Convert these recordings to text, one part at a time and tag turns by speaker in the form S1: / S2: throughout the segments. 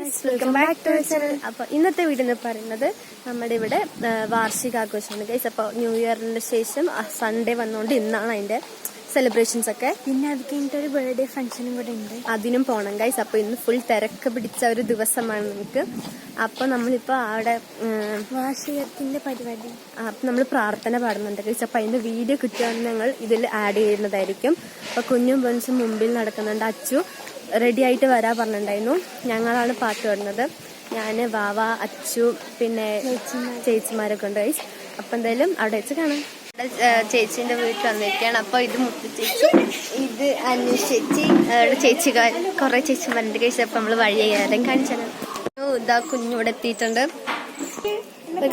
S1: Guys, welcome back to channel. അപ്പോൾ ഇന്നത്തെ video എന്ന് പറയുന്നത് നമ്മുടെ ഇവിടെ വാർഷികാഘോഷമാണ് ഗൈസ്. അപ്പോൾ ന്യൂ ഇയറിന് ശേഷം സൺഡേ വന്നുകൊണ്ട് ഇന്നാണ് അതിന്റെ സെലിബ്രേഷൻസ് ഒക്കെ.
S2: പിന്നെ അത് കഴിഞ്ഞിട്ടൊരു ബർത്ത്ഡേ ഫംഗ്ഷനും കൂടെ ഉണ്ട്,
S1: അതിനും പോകണം ഗൈസ്. അപ്പോൾ ഇന്ന് ഫുൾ തിരക്ക് പിടിച്ച ഒരു ദിവസമാണ് നമുക്ക്. അപ്പോൾ നമ്മളിപ്പോൾ അവിടെ
S2: വാർഷികത്തിന്റെ പരിപാടി,
S1: അപ്പം നമ്മൾ പ്രാർത്ഥന പാടുന്നുണ്ട് ഗൈസ്. അപ്പോൾ അതിന്റെ വീഡിയോ കിട്ടുകയാണെങ്കിൽ ഞങ്ങൾ ഇതിൽ ആഡ് ചെയ്യുന്നതായിരിക്കും. അപ്പോൾ കുഞ്ഞും പെൺസും മുമ്പിൽ നടക്കുന്നുണ്ട്. അച്ചു റെഡി ആയിട്ട് വരാൻ പറഞ്ഞിട്ടുണ്ടായിരുന്നു. ഞങ്ങളാണ് പാട്ട് പാടുന്നത്. ഞാൻ, വാവ, അച്ചു, പിന്നെ ചേച്ചിമാരൊക്കെ ഉണ്ട് ഗൈസ്. അപ്പം എന്തായാലും അവിടെ വെച്ച് കാണാം. ചേച്ചീൻ്റെ വീട്ടിൽ വന്നിരിക്കുകയാണ്. അപ്പോൾ ഇത് മുത്തു ചേച്ചി, ഇത് അനു ചേച്ചി, ചേച്ചിക്കാർ കുറേ ചേച്ചിമാരുണ്ട് ഗൈസ്. അപ്പം നമ്മൾ വഴിയാലും കാണിച്ചാൽ ഇതാ കുഞ്ഞിവിടെ എത്തിയിട്ടുണ്ട്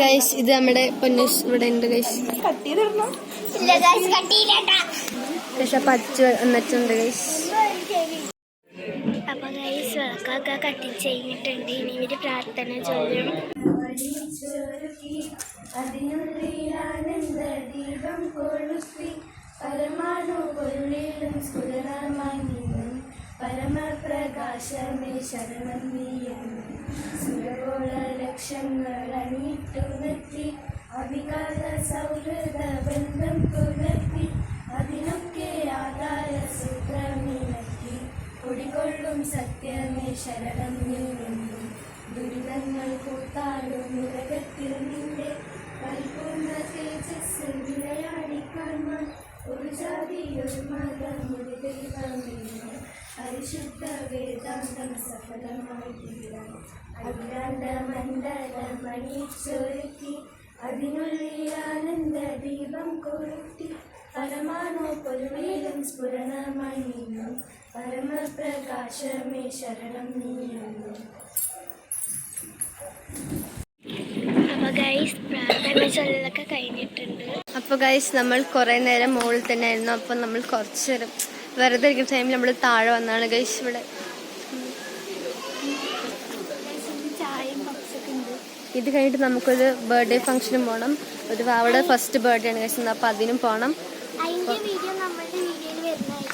S1: ഗൈസ്. ഇത് നമ്മുടെ പൊന്നൂസ് ഇവിടെ ഉണ്ട് ഗൈസ്. പക്ഷെ അപ്പം അച്ചു വന്നിട്ടുണ്ട് ഗൈസ്.
S2: അപ്പൊ ഗൈസ് വിളക്കൊക്കെ കത്തിച്ച് കഴിഞ്ഞിട്ടുണ്ട്. ഇനി ഇവര് പ്രാർത്ഥന ചൊല്ലും.
S3: പരമപ്രകാശമേ ശരണം നീയെന്ന് സുരഗോള ലക്ഷങ്ങൾ അണിയിട്ടുണർത്തി അവികാല സൗഹൃദ ബന്ധം പുലർത്തി അതിനൊക്കെ ആധാര സൂത്രമിണക്കി കുടികൊള്ളും സത്യമേ ശരണം നീയെന്നും ദുരിതങ്ങൾ കൂത്താടും ഉലകത്തിൽ നിന്റെ പരിപൂർണ്ണ തേജസ് വിളയാടിക്കാണാൻ ഒരു ജാതിയൊരു മതം ഒരു ദൈവമേനും പരിശുദ്ധ വേദാന്തം സഫലമായി തീരാൻ അഖിലാണ്ട മണ്ഡലം അണിച്ചൊരുക്കി അതിനുള്ളിൽ ആനന്ദ ദീപം കൊളുത്തി പരമാണോ പൊരുമയിലും സ്ഫുരണമായി നിന്നും പരമപ്രകാശമേ ശരണം നീയെന്നും.
S2: അപ്പൊ ഗൈസ് പ്രാർത്ഥന ചൊല്ലലൊക്കെ കഴിഞ്ഞിട്ടുണ്ട്.
S1: അപ്പോൾ ഗൈസ് നമ്മൾ കുറേ നേരം മുകളിൽ തന്നെ ആയിരുന്നു. അപ്പം നമ്മൾ കുറച്ച് നേരം വെറുതെ ഇരിക്കുന്ന ടൈമിൽ നമ്മൾ താഴെ വന്നാണ് ഗൈസ്. ഇവിടെ
S2: ചായയും പപ്സൊക്കെ ഉണ്ട്.
S1: ഇത് കഴിഞ്ഞിട്ട് നമുക്കൊരു ബർത്ത്ഡേ ഫംഗ്ഷനും പോകണം. ഒരു അവിടെ ഫസ്റ്റ് ബർത്ത്ഡേ ആണ് ഗൈസ്. അപ്പോൾ അതിനും പോകണം.
S2: അതിന്റെ വീഡിയോ നമ്മളുടെ വീഡിയോയിൽ വരുന്നതായിരിക്കും.